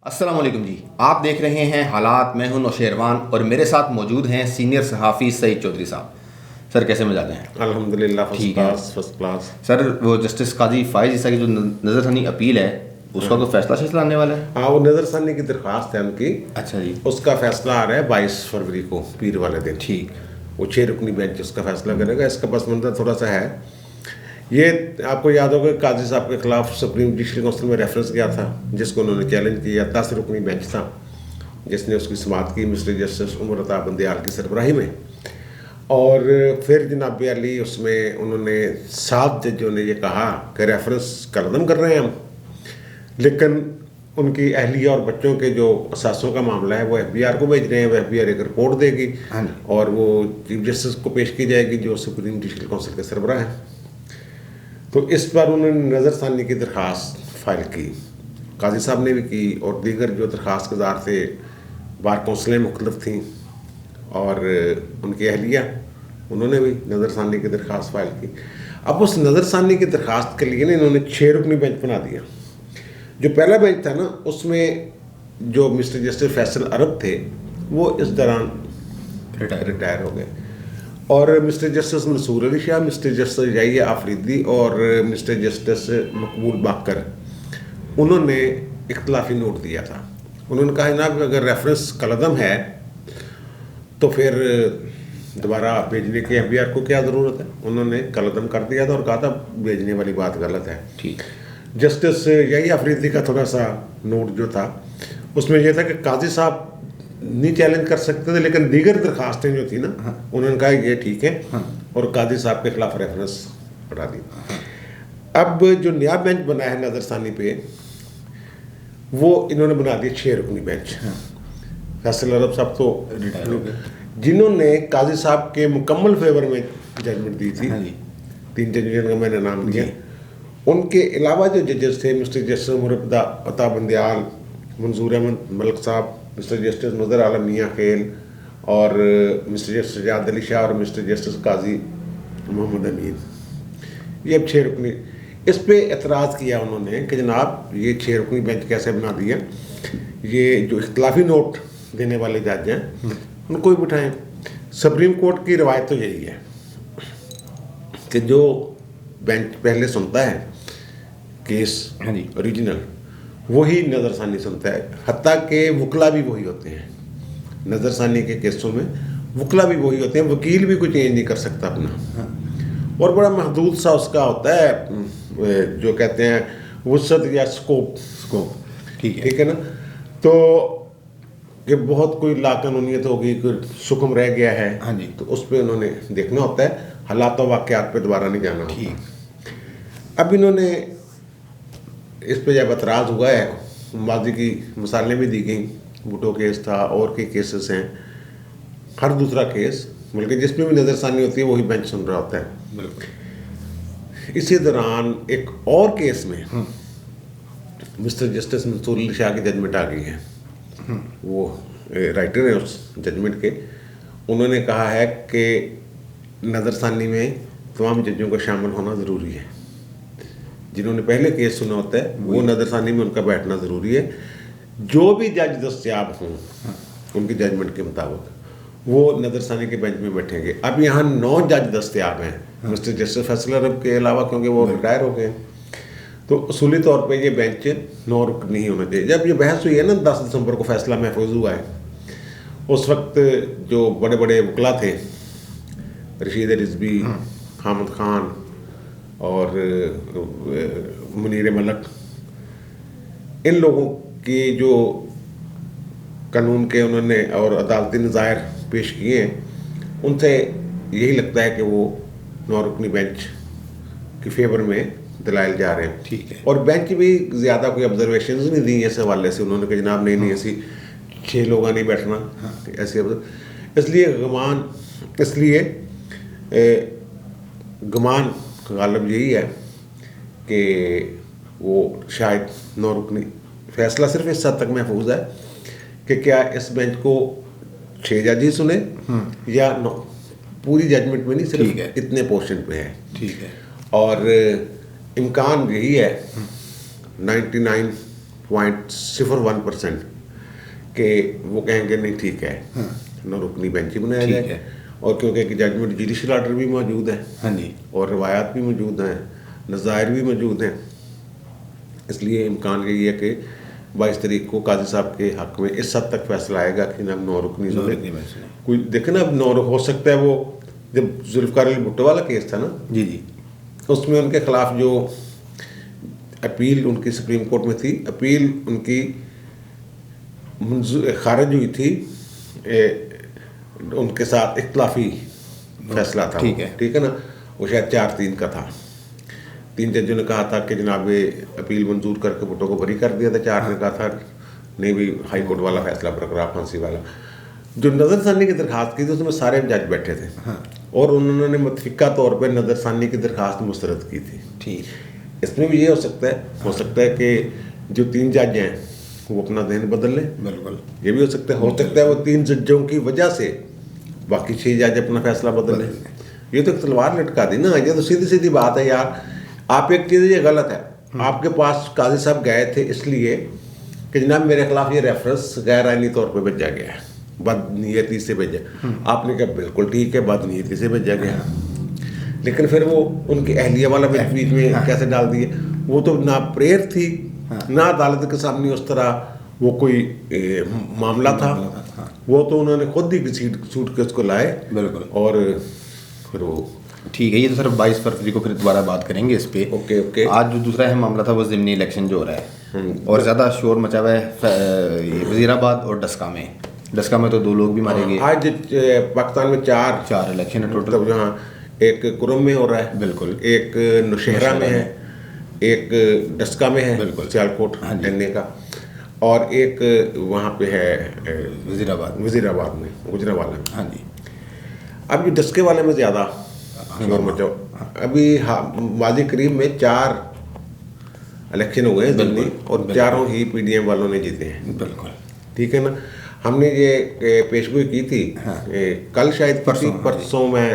अस्सलाम वालेकुम जी। आप देख रहे हैं हालात। मैं हूं नौशेरवान और मेरे साथ मौजूद हैं सीनियर सहाफ़ी सईद चौधरी साहब। सर कैसे मिजाज हैं? अल्हम्दुलिल्लाह फर्स्ट ठीक है क्लास फर्स्ट क्लास। सर। वो जस्टिस काजी फाइज ईसा की जो नज़रसानी अपील है उसका कोई फैसला आने वाला है? हाँ, वो नज़रसानी की दरख्वास्त है उनकी। अच्छा जी। उसका फैसला आ रहा है 22 फरवरी को, पीर वाले दिन। ठीक। वो 6 रुकनी बेंच उसका फैसला करेगा। इसका पस मंज़र थोड़ा सा है, ये आपको याद होगा काजी साहब के खिलाफ सुप्रीम जुडिशल काउंसिल में रेफरेंस गया था, जिसको उन्होंने चैलेंज किया। 10 रुकनी बेंच था जिसने उसकी समाअत की मिस्टर जस्टिस उमर अता बंदयाल की सरबराही में। और फिर जनाब अली उसमें उन्होंने 7 जजों ने ये कहा कि रेफरेंस कलदम कर रहे हैं हम, लेकिन उनकी अहलिया और बच्चों के जो असासों का मामला है वो FBI को भेज रहे हैं। वो FBI एक रिपोर्ट देगी और वो चीफ जस्टिस को पेश की जाएगी जो सुप्रीम जुडिशल काउंसिल के सरबराह हैं। तो इस पर उन्होंने नज़रसानी की दरख्वास्त फाइल की, काजी साहब ने भी की और दीगर जो दरख्वास्त गुजार थे, बार कौंसलें मुख्तलिफ थीं और उनकी अहलिया, उन्होंने भी नज़रसानी की दरख्वास्त फाइल की। अब उस नज़रसानी की दरख्वास्त के लिए ना इन्होंने 6 रुकनी बेंच बना दिया। जो पहला बेंच था ना, उसमें जो मिस्टर जस्टिस फैसल अरब थे वो इस दौरान रिटायर हो गए और mister justice Mansoor Ali Shah, mister justice Yahya Afridi और मिस्टर जस्टिस मकबूल बाकर, उन्होंने इख्तलाफी नोट दिया था। उन्होंने कहा जनाब अगर रेफरेंस कलदम है तो फिर दोबारा भेजने की FBI को क्या ज़रूरत है। उन्होंने कलदम कर दिया था और कहा था भेजने वाली बात गलत है। ठीक। जस्टिस याहिया आफरीदी का थोड़ा सा नोट जो था उसमें यह था कि काजी साहब नहीं चैलेंज कर सकते थे, लेकिन दीगर दरखास्तें जो थी ना, उन्होंने कहा ये ठीक है और काजी साहब के खिलाफ रेफरेंस बढ़ा दी। अब जो नया बेंच बना है नज़रसानी पे, वो इन्होंने बना दिया 6 रुकनी बेंच। फैसल अरब साहब तो रिटायर हो गए, जिन्होंने काजी साहब के मुकम्मल फेवर में जजमेंट दी थी। हाँ जी। 3 जजेस का मैंने नाम लिया। उनके अलावा जो जजेस थे मिस्टर जस्टिस उमर अता बंदयाल, मंजूर अहमद मलिक साहब, मिस्टर जस्टिस नज़र आलम मियाँ खेल और मिस्टर जस्टिस सजाद अली शाह और मिस्टर जस्टिस काजी मोहम्मद अमीन, ये अब 6 रुकनी। इस पे एतराज़ किया उन्होंने कि जनाब ये 6 रुकनी बेंच कैसे बना दिया, ये जो इख्तलाफी नोट देने वाले जज हैं उनको भी बिठाएं। सुप्रीम कोर्ट की रवायत तो यही है कि जो बेंच पहले सुनता है केस हाँ जी। ओरिजिनल, वही नज़रसानी सुनता है। हत्ता के वकला भी वही होते हैं नज़रसानी के केसों में, वकला भी वही होते हैं, वकील भी कोई चेंज नहीं कर सकता अपना। और बड़ा महदूद सा उसका होता है जो कहते हैं वसत या स्कोप। ठीक है ना। तो ये बहुत कोई लाकानूनियत होगी, कोई शुक्म रह गया है, हाँ जी, तो उस पर उन्होंने देखना होता है, हालात और वाक़यात पे दोबारा नहीं जाना होता। अब इन्होंने इस पे जब एतराज़ हुआ है, माजी की मिसालें भी दी गई, भुट्टो केस था और कई केसेस हैं, हर दूसरा केस बल्कि जिसमें भी नज़रसानी होती है वही बेंच सुन रहा होता है। बिल्कुल। इसी दौरान एक और केस में मिस्टर जस्टिस मंसूर अली शाह की जजमेंट आ गई है। वो राइटर हैं उस जजमेंट के। उन्होंने कहा है कि नज़रसानी में तमाम जजों का शामिल होना ज़रूरी है। जिन्होंने पहले केस सुना होता है वो नज़रसानी में उनका बैठना ज़रूरी है। जो भी जज दस्तयाब हों उनकी जजमेंट के मुताबिक वो नज़रसानी के बेंच में बैठेंगे। अब यहाँ 9 जज दस्तयाब हैं मिस्टर जस्टिस फैसल अरब के अलावा, क्योंकि वो रिटायर हो गए। तो उसूली तौर पे ये बेंच 9 रुकनी ही होना चाहिए। जब ये बहस हुई है ना 10 दिसंबर को फैसला महफूज हुआ है, उस वक्त जो बड़े बड़े वकला थे, रशीद रिजवी, हामिद खान और मुनीर मलक, इन लोगों की जो कानून के उन्होंने और अदालती नज़ायर पेश किए हैं, उनसे यही लगता है कि वो 9 रुकनी बेंच के फेवर में दलाइल जा रहे हैं। ठीक है। और बेंच भी ज़्यादा कोई ऑब्जर्वेशन नहीं दी इस हवाले से। उन्होंने कहा जनाब नहीं ऐसी 6 लोग नहीं बैठना, ऐसे। इसलिए गमान गालिब यही है कि वो शायद 9 रुकनी फैसला सिर्फ इस हद तक महफूज है कि क्या इस बेंच को 6 जज ही सुने या 9, पूरी जजमेंट में नहीं, सिर्फ इतने पोर्शन पे है। ठीक है। और इम्कान यही है 99 0.01% के वो कहेंगे नहीं ठीक है, ना रुकनी बेंच ही बनाया ठीक जाए। है। और क्योंकि एक जजमेंट जुडिशल आर्डर भी मौजूद है हाँ जी, और रवायात भी मौजूद हैं, नज़ायर भी मौजूद हैं, इसलिए इम्कान यही है कि 22 तारीख को काजी साहब के हक में इस हद तक फैसला आएगा कि ना 9 रुकनी नौ सुने। रुकनी बेंच ने। कोई देखे ना, अब 9 हो सकता है वो जब जुल्फ़िकार अली भुट्टो वाला केस था ना, जी जी, उसमें उनके खिलाफ जो अपील उनकी सुप्रीम कोर्ट में थी, अपील उनकी खारिज हुई थी, उनके साथ इख्तलाफी फैसला था। ठीक है। ठीक है ना, वो शायद 4-3 का था। 3 जजों ने कहा था कि जनाब ये अपील मंजूर करके भुट्टो को बरी कर दिया था, 4 ने कहा था नहीं भाई हाई कोर्ट वाला फैसला बरकरार, फांसी वाला। जो नज़रसानी की दरख्वास्त की थी उसमें सारे जज बैठे थे, और उन्होंने मुतफ़िका तौर पर नज़रसानी की दरख्वास्त मुस्तरद की थी। ठीक। इसमें भी ये हो सकता है कि जो 3 जज हैं वो अपना ध्यान बदल लें। बिल्कुल। ये भी हो सकता है वो 3 जजों की वजह से बाकी 6 जज अपना फैसला बदल लें। ये तो एक तलवार लटका दी ना, ये तो सीधी सीधी बात है यार। आप एक चीज़ ये गलत है, आपके पास काजी साहब गए थे इसलिए कि जनाब मेरे खिलाफ ये रेफरेंस गैर आईनी तौर पे भेजा गया है, बदनीयती से भेजा। आपने कहा बिल्कुल ठीक है, बदनीयती से भेजा गया, लेकिन फिर वो उनकी अहलिया वाला बीच में कैसे डाल दिए? वो तो ना प्रेयर थी, ना अदालत के सामने उस तरह वो कोई मामला था। वो तो उन्होंने खुद ही सूट के उसको लाए। बिल्कुल। और फिर वो ठीक है, ये तो सर 22 फरवरी को फिर दोबारा बात करेंगे इस पे। ओके। आज जो दूसरा है मामला था वो ज़िमनी इलेक्शन जो हो रहा है और ज़्यादा शोर मचा हुआ है ये वज़ीराबाद और डस्का में। डस्का में तो 2 लोग भी मारे गए। आज पाकिस्तान में 4 इलेक्शन है टोटल। मतलब यहाँ एक कुरम में हो रहा है, बिल्कुल। एक नौशहरा में है, एक डस्का में है, बिल्कुल। सियालकोट एनए का, और एक वहाँ पे है वज़ीराबाद में, गुजरांवाला में। हाँ जी। अब ये डस्के वाले में ज़्यादा शोर मचाओ। अभी वादी करीब में 4 इलेक्शन हुए हैं दिल्ली, और चारों ही पीडीएम वालों ने जीते हैं। बिल्कुल। ठीक है ना। हमने ये पेशगोई की थी कल, शायद परसों मैं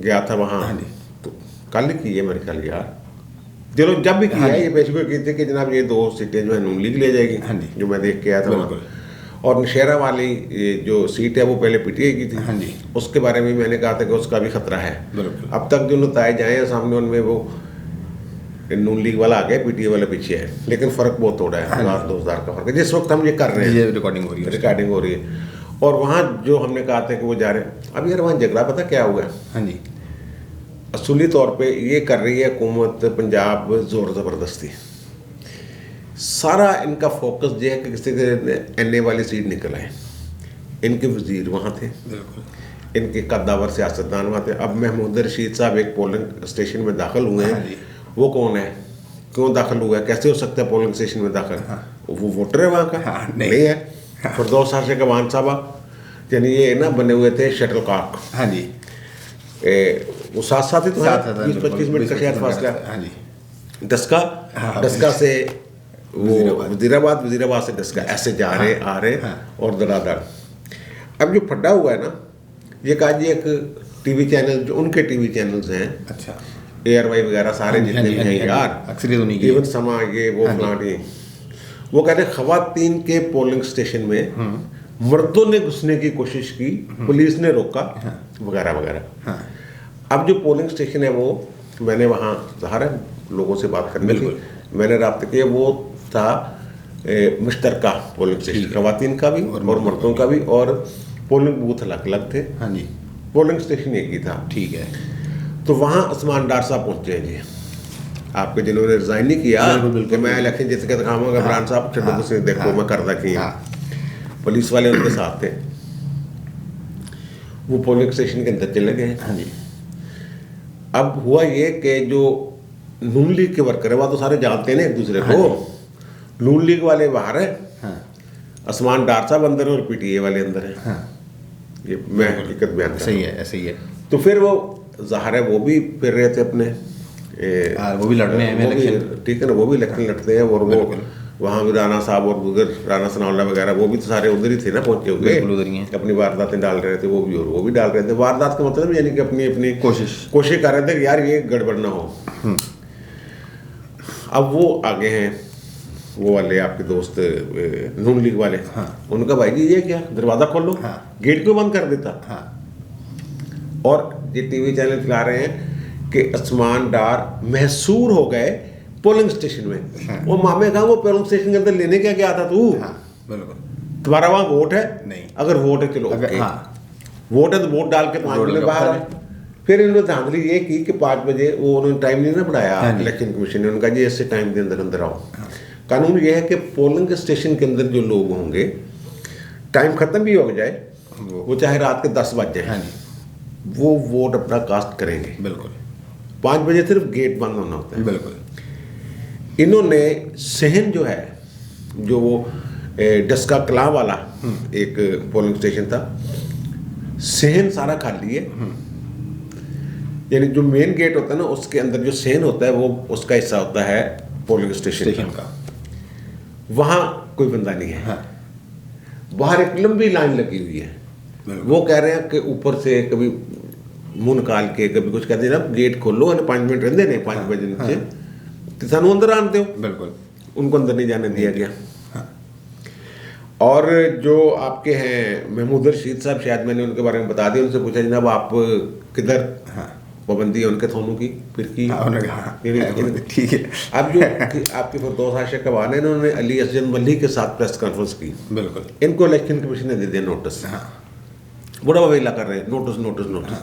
गया था वहाँ, तो कल ही की है मेरे ख्याल यार, चलो जब भी किया है ये पेशगोई की थी कि जनाब ये 2 सीटें जो है नून लीग ले जाएगी, जो मैं देख के आया था वहाँ। और नौशहरा वाली ये जो सीट है वो पहले पीटीआई की थी। हाँ जी। उसके बारे में मैंने कहा था कि उसका भी खतरा है। बिल्कुल। अब तक जो नताइज आए हैं सामने, उनमें वो नून लीग वाला आ गया, पीटीआई वाला पीछे है, लेकिन फ़र्क बहुत थोड़ा है, 1000 का फ़र्क है जिस वक्त हम ये कर रहे हैं। ये रिकॉर्डिंग हो रही है। और वहाँ जो हमने कहा था कि वो जा रहे हैं, अब यार वहाँ झगड़ा पता क्या हुआ? हाँ जी। असूली तौर पे ये कर रही है हुकूमत पंजाब ज़ोर ज़बरदस्ती। सारा इनका फोकस ये है कि किसी के एनए वाली सीट निकल आए। इनके वजीर वहाँ थे, इनके कद्दावर सियासतदान वहाँ थे। अब महमूद रशीद साहब एक पोलिंग स्टेशन में दाखिल हुए हैं, वो कौन है, क्यों दाखिल हुआ है, कैसे हो सकता है पोलिंग स्टेशन में दाखिल? वो वोटर है वहाँ का? नहीं है। फिरदौस आशिक अवान साहब यानी ये ना बने हुए थे शटल कॉक। हाँ जी। वो साथ ही तो 20-25 मिनट का शायद फासला। हाँ जी। डस्का से वो वज़ीराबाद से डस्का, ऐसे जा रहे आ रहे और दरादर। अब जो फड्डा हुआ है ना, ये कहा जी एक टीवी चैनल, जो उनके टीवी चैनल्स हैं, अच्छा, ARY वगैरह सारे जितने भी हैं यार, अक्सरियत उन्हीं की, इवन समा ये वो फलानी, वो कहते हैं ख़वातीन के पोलिंग स्टेशन में मर्दों ने घुसने की कोशिश की, पुलिस ने रोका, वगैरह वगैरह। अब जो पोलिंग स्टेशन है वो मैंने वहाँ ज़ाहिर है लोगों से बात करनी थी, मैंने राब्ते किए, वो था मुश्तरका पोलिंग स्टेशन, ख़वातीन का भी और मर्दों का भी, और पोलिंग बूथ अलग अलग थे। हाँ जी। पोलिंग स्टेशन एक ही था। ठीक है। तो वहाँ उस्मान डार साहब पहुँचे हैं जी, आपके जिन्होंने रिजाइन नहीं किया कि मैं इलेक्शन जीत के दिखाऊंगा, इमरान साहब चलो तुम देखो मैं करदा की। पुलिस वाले उनके साथ थे, वो पोलिंग स्टेशन के अंदर चले गए। हाँ जी। अब हुआ ये कि जो नून लीग के वर्कर है वह तो सारे जानते हैं ना एक दूसरे को। नून लीग वाले बाहर है, उस्मान डार साहब अंदर है और पीटीए वाले अंदर है। ये मैं हकीकत बयान कर रहा हूं। सही है, ऐसे ही है। तो फिर वो ज़ाहिर है वो भी फिर रहे थे अपने, वो भी लड़ने हैं इलेक्शन। ठीक है ना, वो भी इलेक्शन लड़ते हैं, और वो वहाँ भी राना साहब और उधर राना सनाउल्ला वगैरह वो भी तो सारे उधर ही थे ना, पहुँचे हुए अपनी वारदातें डाल रहे थे, वो भी और वो भी डाल रहे थे। वारदात का मतलब यानी कि अपनी अपनी कोशिश कर रहे थे कि यार ये गड़बड़ ना हो। अब वो आगे हैं वो वाले आपके दोस्त नून लीग वाले, उनका भाई जी ये क्या दरवाज़ा खोलो, गेट क्यों बंद कर देता। और ये टीवी चैनल चला रहे हैं कि आसमान डार महसूर हो गए पोलिंग स्टेशन में। वो मामे कहा वो पोलिंग स्टेशन के अंदर लेने क्या गया था तू, बिल्कुल तुम्हारा वहाँ वोट है नहीं, अगर वोट है चलो अगर ओके। हाँ वोट है तो वोट डाल के 5 बजे बाहर आए। फिर इन्होंने धांधली ये की कि 5 बजे वो उन्होंने टाइम नहीं ना बढ़ाया इलेक्शन कमीशन ने, उनका जी ऐसे टाइम के अंदर अंदर आओ। कानून ये है कि पोलिंग स्टेशन के अंदर जो लोग होंगे टाइम खत्म भी हो जाए, वो चाहे रात के 10 बज जाए, वो वोट अपना कास्ट करेंगे। बिल्कुल 5 बजे सिर्फ गेट बंद होना होता है। बिल्कुल इन्होंने सहन जो है, जो वो डस्का कलां वाला एक पोलिंग स्टेशन था, सहन सारा खाली है। यानी जो मेन गेट होता है ना उसके अंदर जो सहन होता है वो उसका हिस्सा होता है पोलिंग स्टेशन का, वहाँ कोई बंदा नहीं है। बाहर एक लंबी लाइन लगी हुई है। वो कह रहे हैं कि ऊपर से कभी मुंह निकाल के कभी कुछ कहते हैं ना गेट खोलो 5 मिनट रहते नहीं 5 बजे नीचे तो सानू अंदर आने दो। बिल्कुल उनको अंदर नहीं जाने दिया गया। और जो आपके हैं महमूद रशीद साहब, शायद मैंने उनके बारे में बता दिया, उनसे पूछा जनाब आप किधर पाबंदी है उनके थोनों की फिर की। ठीक है। अब जो आपके फिरदौस आशिक कवान है, इन्होंने अली असजद मल्ली के साथ प्रेस कॉन्फ्रेंस की। बिल्कुल इनको इलेक्शन कमीशन ने दे दिया नोटिस। बड़ा वहीला कर रहे हैं, नोटिस नोटिस नोटिस।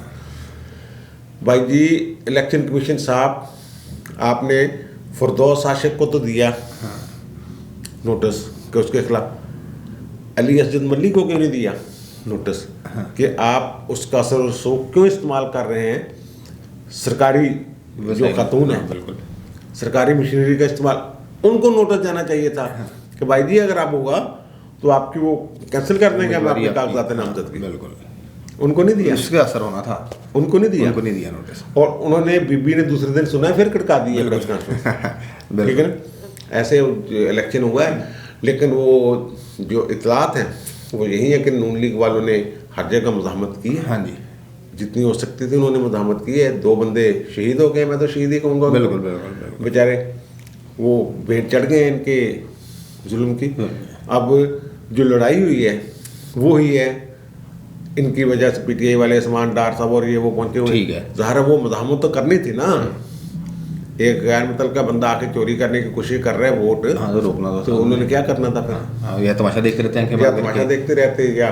भाई जी इलेक्शन कमीशन साहब आपने फिरदौस आशिक को तो दिया नोटिस कि उसके खिलाफ, अली असजद मल्ली को क्यों नहीं दिया नोटिस कि आप उसका असर रसूख क्यों इस्तेमाल कर रहे हैं, सरकारी जो खातून है बिल्कुल सरकारी मशीनरी का इस्तेमाल, उनको नोटिस जाना चाहिए था कि भाई जी अगर आप होगा तो आपकी वो कैंसिल कर देंगे हम आपके कागजात नामजद की। बिल्कुल उनको नहीं दिया, इसका असर होना था, उनको नहीं दिया, उनको नहीं दिया नोटिस। और उन्होंने बीबी ने दूसरे दिन सुना फिर खड़का दी है प्रेस कॉन्फ्रेंस। ठीक है ना, ऐसे इलेक्शन हुआ है। लेकिन वो जो इतलात हैं वो यही है कि नून लीग वालों ने हर जगह मज़ाहमत की है। हाँ जी जितनी हो सकती थी उन्होंने मज़ाहमत की है। 2 बंदे शहीद हो गए, मैं तो शहीद ही कहूँगा। बिल्कुल बिल्कुल बेचारे वो भेंट चढ़ गए इनके जुल्म की। अब जो लड़ाई हुई है वो ही है इनकी वजह से, पीटीआई वाले समान डार साहब और ये वो पहुंचे हुए। ठीक है, ज़ाहिर है वो मज़ाहमत तो करनी थी ना। एक गैर मुतल्लका बंदा आके चोरी करने की कोशिश कर रहा है वोट, हाँ तो रोकना तो उन्होंने क्या करना था फिर? हाँ, यह तमाशा देखते रहते हैं, क्या तमाशा देखते रहते हैं क्या?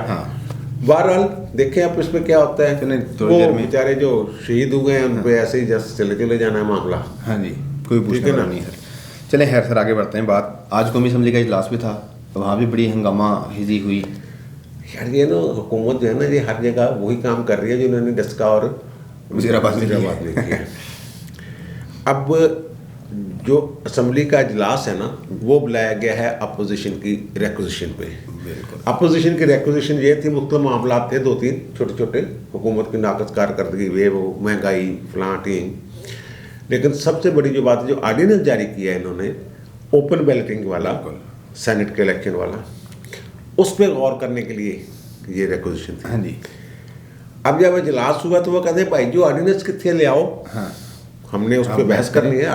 बहरहाल देखें आप इसमें क्या होता है। थोड़ी देर में बेचारे जो शहीद हुए हैं उन पे ऐसे ही जैसे चले जाना है मामला। हाँ जी, कोई पूछने वाला नहीं है। चलें खैर सर आगे बढ़ते हैं बात। आज कौमी असम्बली का इजलास भी था, वहाँ भी बड़ी हंगामा हिजी हुई। यार ये ना हुकूमत जो है ना ये हर जगह वही काम कर रही है जो इन्होंने डस्का और वज़ीराबाद में किया है। अब जो असम्बली का इजलास है ना वो बुलाया गया है अपोजिशन की रिक्वेजिशन पे। अपोजिशन की रिक्वेजिशन ये थी, मुख्तलिफ मामला थे 2-3 छोटे छोटे, हुकूमत की नाकस कारकर्दगी, वे वो महंगाई फलां टीम। लेकिन सबसे बड़ी जो बात है, जो ऑर्डिनेंस जारी किया है इन्होंने ओपन बैलेटिंग वाला, सेनेट के इलेक्शन वाला, उस पर गौर करने के लिए ये रिक्वेजिशन थी। हाँ जी। अब जब इजलास हुआ तो वो कहते भाई जो ऑर्डिनेंस कितने ले आओ, हमने उस पर बहस करनी है।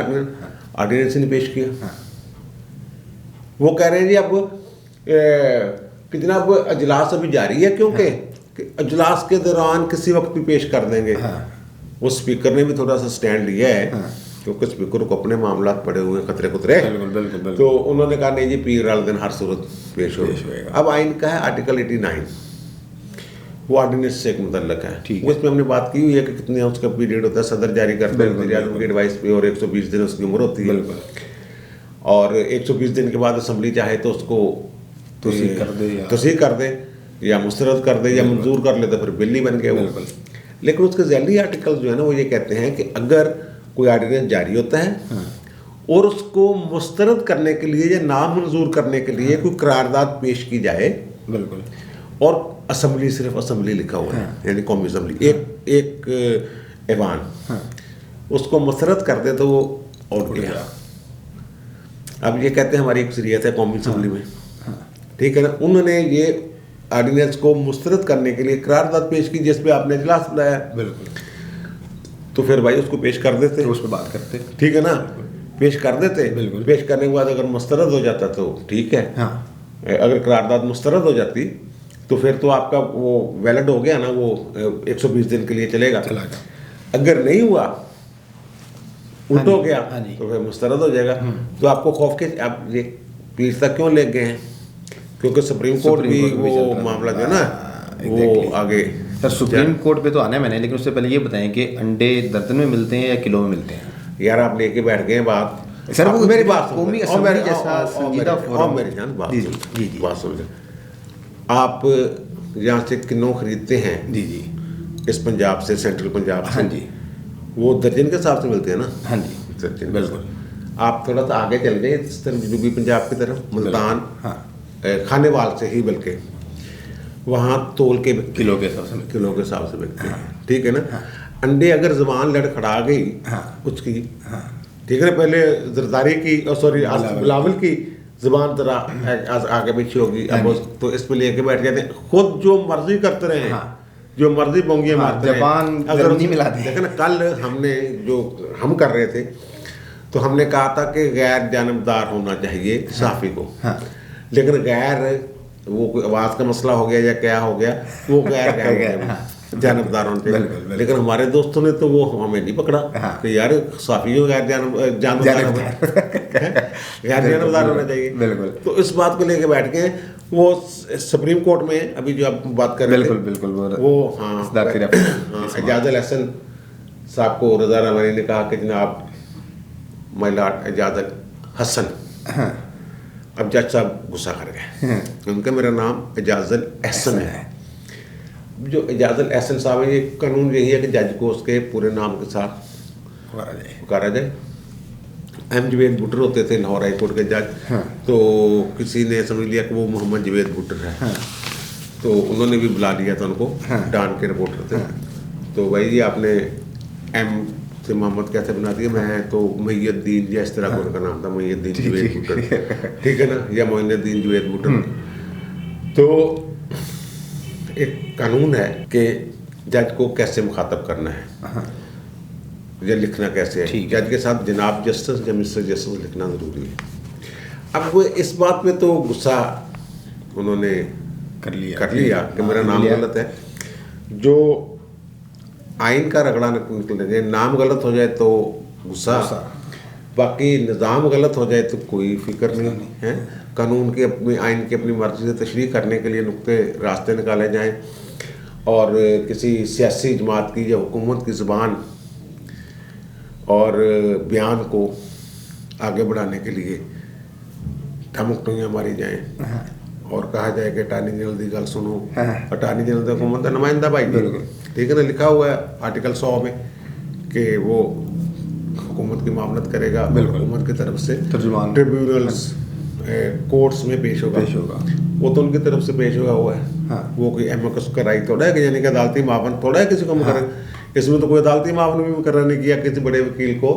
ऑर्डिनेंस ही नहीं पेश किया। वो कह रहे हैं जी अब कि जनाब अजलास अभी जारी है, क्योंकि अजलास के दौरान किसी वक्त भी पेश कर देंगे। वो स्पीकर ने भी थोड़ा सा स्टैंड लिया है क्योंकि स्पीकर को अपने मामला पड़े हुए खतरे कुतरे। तो उन्होंने कहा नहीं जी पीर वाले दिन हर सूरत पेश होगा। अब आइन का है आर्टिकल 89, वो ऑर्डिनेंस से एक मुतल्लक है। वो इसमें हमने बात की हुई है कि कितने उसका पीरियड होता है, सदर जारी करते हैं वज़ीर आज़म की एडवाइस पे, और 120 दिन उसकी उम्र होती है। और 120 दिन के बाद असम्बली चाहे तो उसको तौसीक़ कर दे या मुस्तरद कर दे या मंजूर कर ले तो फिर बिल ही बन गया वो। लेकिन उसके ज़ैली आर्टिकल जो है ना वो ये कहते हैं कि अगर कोई ऑर्डिनेंस जारी होता है और उसको मुस्तरद करने के लिए या नामंजूर करने के लिए कोई करारदाद पेश की जाए, बिल्कुल, और असम्बली सिर्फ असम्बली लिखा हुआ है, यानी कौमी असम्बली एक ऐवान, उसको मुस्तरद कर दे तो वो आउट गया। अब ये कहते हैं हमारी अक्सरियत है कौमी असम्बली में, ठीक है ना। उन्होंने ये ऑर्डिनेंस को मुस्तरद करने के लिए करारदाद पेश की जिस पे आपने इजलास बुलाया, बिल्कुल, तो फिर भाई उसको पेश कर देते, तो उस पर बात करते, ठीक है ना। पेश कर देते। बिल्कुल। पेश करने के बाद अगर मुस्तरद हो जाता तो ठीक है, हाँ अगर करारदाद मुस्तरद हो जाती तो फिर तो आपका वो वैलिड हो गया ना, वो 120 दिन के लिए चलेगा। चला गया। अगर नहीं हुआ, उल्ट हो गया, हाँ जी। तो फिर मुस्तरद हो जाएगा। तो आपको खौफ के आप ये पीर तक क्यों ले गए हैं? क्योंकि सुप्रीम कोर्ट भी कोर्ट भी चल वो रहा है। मामला जो है ना वो exactly। आगे सर सुप्रीम कोर्ट पे तो आना है मैंने, लेकिन उससे पहले ये बताएं कि अंडे दर्जन में मिलते हैं या किलो में मिलते हैं? यार आप लेके बैठ गए हैं बात। सर, वो मेरी बात सुन, कौमी और असेंबली मेरे- जैसा और संजीदा मेरे- फोरम। और मेरी जान बात जी, सुन, जी, जी। बात सुन। आप यहाँ से किलो खरीदते हैं जी जी इस पंजाब से, सेंट्रल पंजाब से, हाँ जी वो दर्जन के हिसाब से मिलते हैं ना? हाँ जी दर्जन। बिल्कुल। आप थोड़ा सा आगे चल गए इस तरफ जनूबी पंजाब की तरफ, मुल्तान, हाँ खानेवाल से ही, बल्कि वहाँ तोल के किलो के हिसाब से मिलते किलो के हिसाब से बिकते हैं, ठीक है ना? अंडे अगर जबान लड़खड़ा गई हाँ। उसकी, हाँ ठीक है ना, पहले जरदारी की और सॉरी बिलावल की जबान जरा आगे पीछे होगी, अब तो इस पे लेके बैठ जाते हैं, खुद जो मर्जी करते रहे, हाँ। जो मर्जी बोंगियां हाँ, मारते रहे। जबान अगर नहीं मिलाते। देखे ना, कल हमने जो हम कर रहे थे तो हमने कहा था कि गैर जानबदार होना चाहिए सहाफ़ी को, हाँ। लेकिन गैर वो कोई आवाज़ का मसला हो गया या क्या हो गया, वो गैर हो गया, जानबदार होने बिल्कुल, चाहिए। बिल्कुल। लेकिन हमारे दोस्तों ने तो वो हमें नहीं पकड़ा हाँ। कि यार सहाफ़ी हो गैर जानबदार गैर जानबदार होना चाहिए। बिल्कुल। तो इस बात को लेके बैठ के वो सुप्रीम कोर्ट में अभी जो आप बात कर रहे थे, बिल्कुल बिल्कुल वो हाँ इस्दार की रेफरेंस। एजाज अल हसन साहब को रज़ा रहमानी ने कहा कि जनाब माय लॉर्ड एजाज अल हसन, हाँ अब जज साहब गुस्सा कर गए, उनका मेरा नाम एजाज अल एहसन है। जो एजाज अल एहसन साहब है, ये कानून यही है कि जज को उसके पूरे नाम के साथ पुकारा जाए। एम जवेद भुट्टर होते थे लाहौर हाई कोर्ट के जज, तो किसी ने समझ लिया कि वो मोहम्मद जवेद भुट्टर है, तो उन्होंने भी बुला लिया था उनको, डान के रिपोर्टर थे। तो भाई जी आपने एम से मोहम्मद कैसे बना दिया? मैं तो मुहियुद्दीन या इस तरह का उनका नाम था, मुहियुद्दीन जवेद भुट्टर, ठीक है ना, या मोइनुद्दीन जवेद भुट्टर। तो एक कानून है कि जज को कैसे मुखातब करना है या लिखना कैसे है। जज के साथ जनाब जस्टिस या मिस्टर जस्टिस लिखना ज़रूरी है। अब वो इस बात पे तो गुस्सा उन्होंने कर लिया कि मेरा नाम गलत है। जो आइन का रगड़ा निकल जाए, नाम गलत हो जाए तो गुस्सा, बाकी निज़ाम गलत हो जाए तो कोई फिक्र नहीं है। कानून के अपनी आइन की अपनी मर्जी से तशरीह करने के लिए नुक्ते रास्ते निकाले जाएं, और किसी सियासी जमात की या हुकूमत की ज़बान और बयान को आगे बढ़ाने के लिए ठमकटुइयाँ मारी जाएं, और कहा जाए कि अटार्नी जनरल की गल सुनो। अटार्नी जनरल हुकूमत का नुमाइंदा भाई, ठीक है ना, लिखा हुआ है आर्टिकल 100 में कि वो हुकूमत की मामलत करेगा, हुकूमत की तरफ से ट्रिब्यूनल्स कोर्ट्स में पेश होगा। वो तो उनकी तरफ से पेश हुआ है, वो कोई एमकस का राइट थोड़ा है कि यानी कि अदालती मावन थोड़ा है किसी को मुकर्रर। इसमें तो कोई अदालती मावन भी मुकर्रर नहीं किया, किसी बड़े वकील को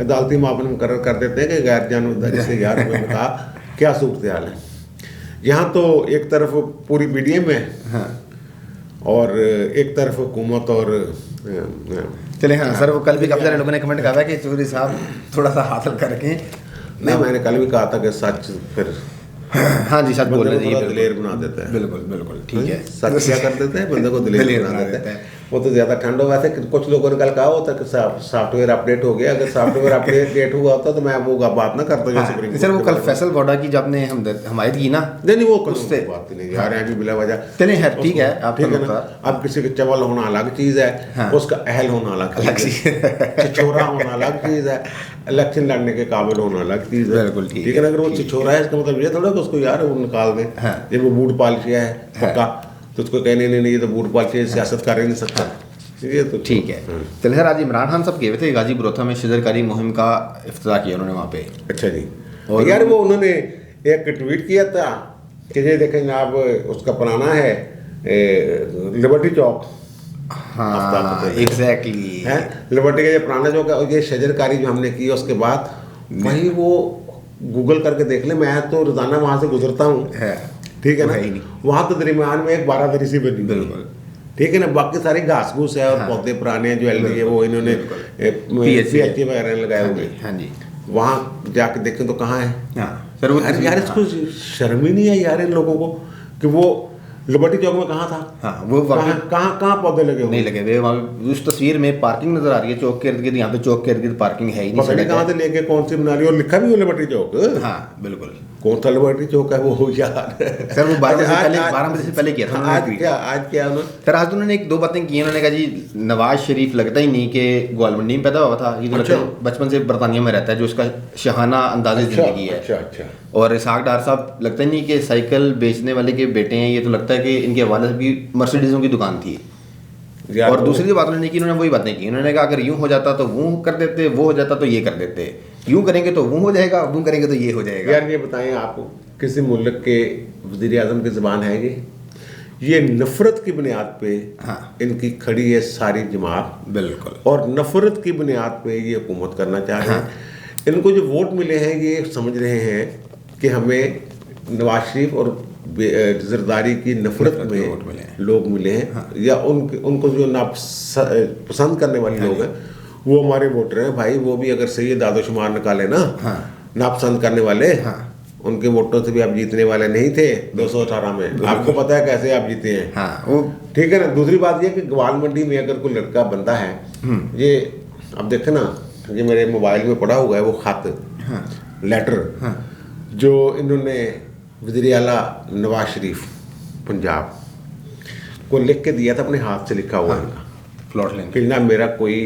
अदालती मावन मुकर्रर कर देते हैं कि गैर जानबदारी से यार हमें बता क्या सूरत हाल है। यहाँ तो एक तरफ पूरी BDM है और एक तरफ हुकूमत और चले। हाँ सर, वो कल भी काफ़ी सारे लोगों ने कमेंट कहा था कि चौधरी साहब थोड़ा सा हासिल करके। नहीं, मैंने कल भी कहा था कि सच फिर हाँ जी, सच बोल रहे हैं, दिलेर बना देता है। बिल्कुल बिल्कुल ठीक है। सच क्या कर देता है, बंदे को दिलेर बना देता है। वो तो ज़्यादा ठंड हो। वैसे कुछ लोगों ने कल कहा होता कि सॉफ्टवेयर अपडेट हो गया, अगर सॉफ्टवेयर अपडेट हुआ होता तो मैं वो बात ना करता। सर वो कल फैसल बॉडा की जब आपने हमायत की ना, नहीं वो उससे बात नहीं यार, अभी बिला वजह चले है, ठीक है आप ठीक है ना। अब किसी के चवल होना अलग चीज़ है, उसका अहल होना अलग चीज़ है, छिछोरा होना अलग चीज़ है, इलेक्शन लड़ने के काबिल होना अलग चीज़ है। बिल्कुल ठीक है ना। अगर वो छिछोरा है इसका मतलब ये थोड़ा कि उसको यार वो निकाल दें, जब वो बूट पालिशिया है पक्का, तो उसको कहने नहीं ये तो बूट पालिशिया सियासत कर ही नहीं सकता। ये तो ठीक है। चलिए सर, आज इमरान खान साहब गए थे गाजी बरोथा में, शजरकारी मुहिम का इफ्तिताह किया उन्होंने वहाँ पे। अच्छा जी। और यार वो उन्होंने एक ट्वीट किया था कि ये देखें जनाब, उसका पुराना है लिबर्टी चौक। हाँ एग्जैक्टली है लिबर्टी का ये पुराना चौक है, और ये शजरकारी जो हमने की उसके बाद वही वो गूगल करके देख ले, मैं तो रोजाना वहाँ से गुजरता हूँ, ठीक है ना। वहाँ तो दरमियान में एक 12 दरी सी बनी, बिल्कुल ठीक है ना। बाकी सारी घास घूस है और पौधे पुराने जो एल वो इन्होंने PhD वगैरह लगाए हुए। हाँ जी। वहाँ जाके देखें तो कहाँ है। हाँ सर वो यार इसको शर्म ही नहीं आई यार इन लोगों को कि वो लिबर्टी चौक में कहाँ था। हाँ वो कहाँ पौधे लगे हुए नहीं लगे हुए वहाँ। उस तस्वीर में पार्किंग नजर आ रही है चौक के इर्द गिर्द, यहाँ पे चौक के इर्द गिर्द पार्किंग है ही नहीं। पता नहीं कहाँ से लेके कौन सी बना रही है, और लिखा भी हो लिबर्टी चौक। हाँ बिल्कुल। कौन सा लिबर्टी चौक है वो यार। सर वो 12 बजे से पहले किया था। आज क्या उन्होंने सर आज उन्होंने एक दो बातें की। उन्होंने कहा जी नवाज शरीफ लगता ही नहीं कि ग्वालमंडी में पैदा हुआ था, ये तो लगता है बचपन से बरतानिया में रहता है, जो उसका शहाना अंदाज़े ज़िंदगी है। अच्छा। और इसहाक डार साहब लगता ही नहीं कि साइकिल बेचने वाले के बेटे हैं, ये तो लगता है कि इनके वालिद की मर्सिडीज़ों की दुकान थी। और दूसरी जो बात उन्होंने की, उन्होंने वही बातें की। उन्होंने कहा अगर यूँ हो जाता तो वो कर देते, वो हो जाता तो ये कर देते, यूँ करेंगे तो वो हो जाएगा, वो करेंगे तो ये हो जाएगा। यार ये बताएं आप, किसी मुल्क के वज़ीर आज़म की ज़बान है ये नफ़रत की बुनियाद पे इनकी खड़ी है सारी जमात। बिल्कुल। और नफ़रत की बुनियाद पे ये हुकूमत करना चाह रहे हैं। इनको जो वोट मिले हैं ये समझ रहे हैं कि हमें नवाज शरीफ और जरदारी की नफरत में लोग मिले हैं, या उनको जो पसंद करने वाले लोग हैं वो हमारे वोटर हैं। भाई वो भी अगर सही दादोशुमार निकाले ना, नापसंद करने वाले, उनके वोटों से भी आप जीतने वाले नहीं थे 218 में। आपको पता है कैसे आप जीते हैं। ठीक है ना। दूसरी बात ये कि ग्वालमंडी में अगर कोई लड़का बंदा है, ये अब देखे ना, ये मेरे मोबाइल में पड़ा हुआ है वो खत, लेटर जो इन्होंने वज़ीर आला नवाज शरीफ पंजाब को लिख के दिया था, अपने हाथ से लिखा हुआ इनका प्लॉट लेंगे कि ना मेरा कोई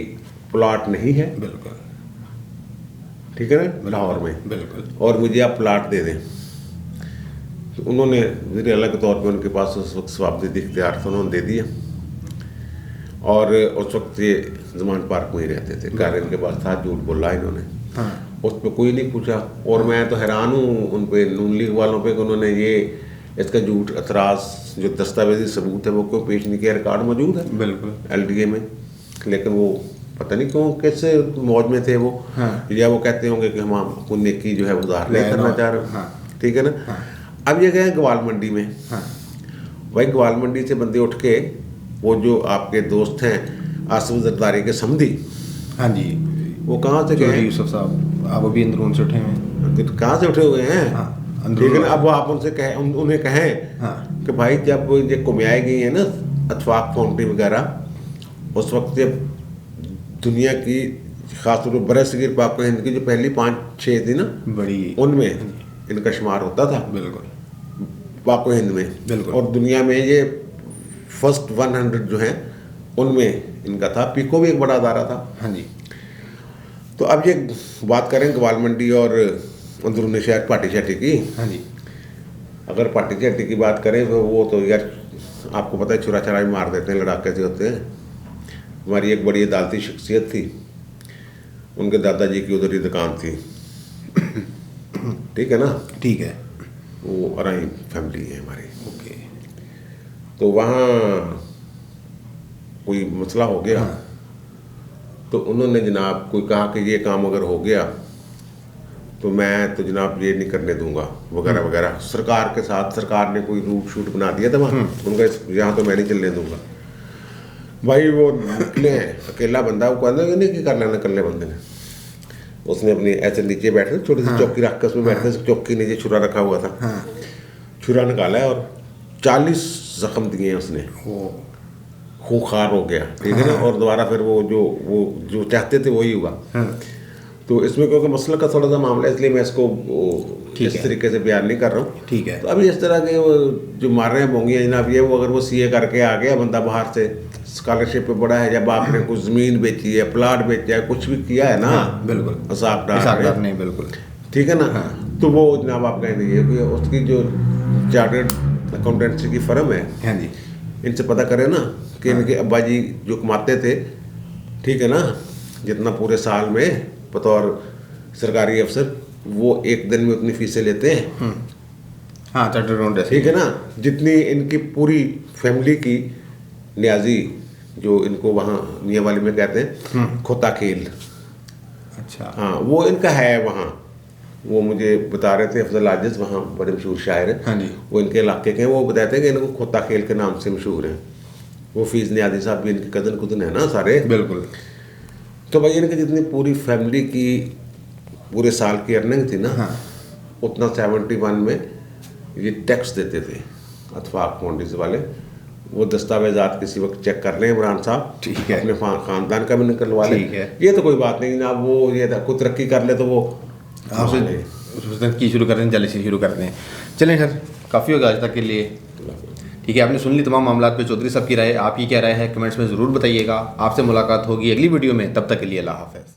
प्लॉट नहीं है। बिल्कुल। ठीक है ना, लाहौर में। बिल्कुल। और मुझे आप प्लाट दे दें। तो उन्होंने वज़ीर आला के तौर पे उनके पास उस वक्त सवाबदेही इख्तियार था, उन्होंने दे दिया। और उस वक्त ये ज़मान पार्क में ही रहते थे, घर इनके पास था। झूठ बोला इन्होंने, उस पर कोई नहीं पूछा। और मैं तो हैरान हूँ उन पे, नून लीग वालों पे, कि उन्होंने ये इसका झूठ एतराज़ जो दस्तावेजी सबूत है वो क्यों पेश नहीं किया। रिकॉर्ड मौजूद है बिल्कुल LDA में, लेकिन वो पता नहीं क्यों कैसे मौज में थे वो। या वो कहते होंगे कि हम आपको नेकी जो है उधार नहीं करना चाह रहे। ठीक है ना। अब ये गए ग्वालमंडी में। भाई ग्वालमंडी से बंदे उठ के, वो जो आपके दोस्त हैं आसिफ जरदारी के समधी, हाँ जी, वो कहाँ से गए? यूसुफ साहब, आप अभी अंदरून से उठे हुए हैं। कहाँ से उठे हुए हैं? ठीक है ना। अब वो आप उनसे कहें, उन्हें कहें कि भाई जब ये कुम्याई गई है ना अतफाक फाउंड्री वगैरह, उस वक्त जब दुनिया की खासतौर पर बरसगीर पाक हिंद की जो पहली 5-6 थी ना बड़ी, उनमें इनका शुमार होता था। बिल्कुल। पाक हिंद में। बिल्कुल। और दुनिया में ये फर्स्ट 100 जो हैं उनमें इनका था। पीको भी एक बड़ा अदारा था। हाँ जी। तो अब ये बात करें ग्वालमंडी और अंदरूनी शहर पार्टी शाटी की। हाँ जी। अगर पार्टी शाटी की बात करें तो वो तो यार आपको पता है, चुरा चुरा मार देते हैं, लड़ाके से होते हैं। हमारी एक बड़ी अदालती शख्सियत थी, उनके दादाजी की उधर ही दुकान थी। ठीक है ना। ठीक है। वो अराई फैमिली है हमारी। ओके। तो वहाँ कोई मसला हो गया। तो उन्होंने जनाब कोई कहा कि ये काम अगर हो गया तो मैं तो जनाब ये नहीं करने दूंगा वगैरह वगैरह। सरकार के साथ सरकार ने कोई रूट शूट बना दिया था वहाँ, उनका यहाँ तो मैं नहीं चलने दूंगा। भाई वो निकले हैं, अकेला बंदा, वो कहते नहीं कि कर लेना कल्ले बंदे ने। उसने अपनी ऐसे नीचे बैठे, छोटी सी चौकी रख कर उसमें बैठे, चौकी नीचे छुरा रखा हुआ था। छुरा निकाला है और 40 जख्म दिए उसने, खूंखार हो गया। ठीक है ना। और दोबारा फिर वो जो चाहते थे वही हुआ। तो इसमें क्योंकि मसला का थोड़ा सा मामला है, इसलिए मैं इसको इस तरीके से बयान नहीं कर रहा हूँ। ठीक है। तो अभी इस तरह के जो मार रहे हैं बोंगियाँ जनाब, ये वो अगर वो CA करके आ गया बंदा बाहर से, स्कॉलरशिप पे पड़ा है, या बाप ने कुछ ज़मीन बेची है, प्लाट बेचा है, कुछ भी किया है ना। बिल्कुल। हिसाबदार नहीं। बिल्कुल। ठीक है ना। तो वो जनाब आप कहेंगे उसकी जो चार्टर्ड अकाउंटेंसी की फर्म है, हाँ जी, इनसे पता करें ना कि इनके अब्बा जी जो कमाते थे, ठीक है ना, जितना पूरे साल में बतौर सरकारी अफसर, वो एक दिन में उतनी फीसें लेते हैं। हाँ, चार्टर्ड अकाउंटेंट। ठीक है ना। जितनी इनकी पूरी फैमिली की न्याजी, जो इनको वहाँ मियाँ वाली में कहते हैं खोता खेल। अच्छा। हाँ, वो इनका है वहाँ। वो मुझे बता रहे थे अफजल आजिज, वहाँ बड़े मशहूर शायर हैं। हाँ जी। वो इनके इलाके के हैं। वो बताते हैं कि इनको खोता खेल के नाम से मशहूर हैं। वो फीस न्याजी साहब भी इनके कदन कुदन है ना सारे। बिल्कुल। तो भाई इनकी जितनी पूरी फैमिली की पूरे साल की अर्निंग थी ना, हाँ। उतना 71 में ये टैक्स देते थे अथवाक फाउंडेशन वाले। वो दस्तावेजात किसी वक्त चेक कर लें इमरान साहब, ठीक है। अपने खानदान का भी निकलवा लें। ठीक है। ये तो कोई बात नहीं ना, वो ये कोई तरक्की कर ले तो वो उसने की शुरू कर दें, जल्दी से शुरू कर दें। चलें सर, काफ़ी होगा आज तक के लिए। ठीक है, आपने सुन ली तमाम मामलात पे चौधरी साहब की राय। आपकी क्या राय है कमेंट्स में ज़रूर बताइएगा। आपसे मुलाकात होगी अगली वीडियो में, तब तक के लिए अल्लाह हाफ़िज़।